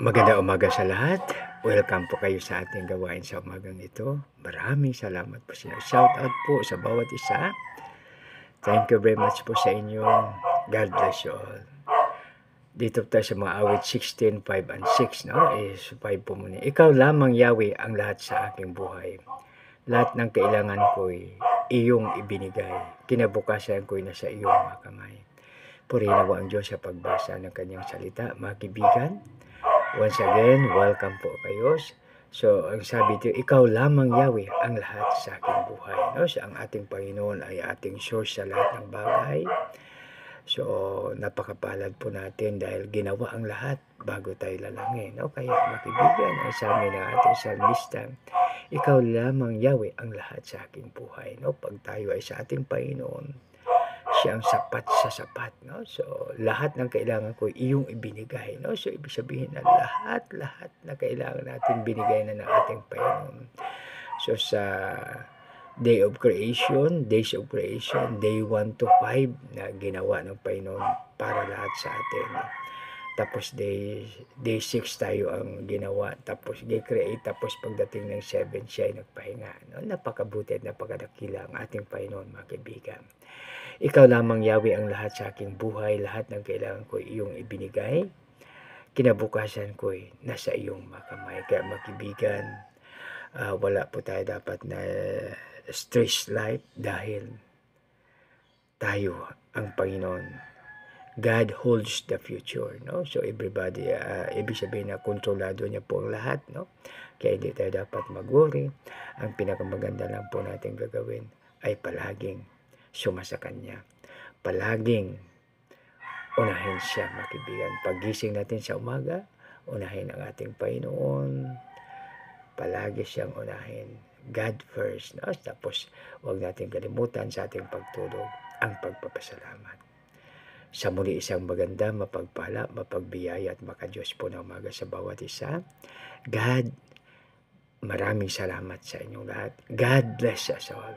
Magandang umaga sa lahat. Welcome po kayo sa ating gawain sa umagang ito. Maraming salamat po sa inyo. Shout out po sa bawat isa. Thank you very much po sa inyo. God bless you all. Dito tayo sa mga awit 16, 5 and 6. No? 5 po muna. Ikaw lamang, Yahweh, ang lahat sa aking buhay. Lahat ng kailangan ko'y iyong ibinigay. Kinabukasan ko'y nasa iyong mga kamay. Purihin nawa ang Diyos sa pagbasa ng kanyang salita. Mga kaibigan, once again, welcome po kayo. So, ang sabi dito, ikaw lamang, Yahweh, ang lahat sa aking buhay. No? So, ang ating Panginoon ay ating source sa lahat ng bagay. So, napakapalad po natin dahil ginawa ang lahat bago tayo lalangin. No? Kaya, makibigan, ang sabi ng ating salmista, ikaw lamang, Yahweh, ang lahat sa aking buhay. No? Pag tayo ay sa ating Panginoon, siya ang sapat sa sapat, no? So, lahat ng kailangan ko iyong ibinigay, no? So, ibig sabihin na lahat na kailangan natin binigay na ng ating Panginoon. So, sa days of creation, day 1 to 5 na ginawa ng Panginoon para lahat sa atin. Tapos day 6 tayo ang ginawa, tapos create, tapos pagdating ng 7 siya ay nagpahinga. No? Napakabuti at napakadakila ang ating Panginoon, mga kaibigan. Ikaw lamang, Yahweh, ang lahat sa aking buhay, lahat ng kailangan ko iyong ibinigay. Kinabukasan ko'y nasa iyong makamay. Kaya mga kaibigan, wala po tayo dapat na stress life dahil tayo ang Panginoon. God holds the future, no? So everybody, ibig sabihin na kontrolado niya po ang lahat, no? Kaya hindi tayo dapat mag-worry. Ang pinakamaganda lang po natin gagawin ay palaging sumasa Kanya. Palaging unahin siya, mga kaibigan. Pagising natin sa umaga, unahin ang ating Panginoon. Palagi siyang unahin. God first, no? Tapos, huwag natin kalimutan sa ating pagtulog ang pagpapasalamat. Sa muli, isang maganda, mapagpala, mapagbiyaya at makadiyos po na umaga sa bawat isa. God, maraming salamat sa inyong lahat. God bless us all.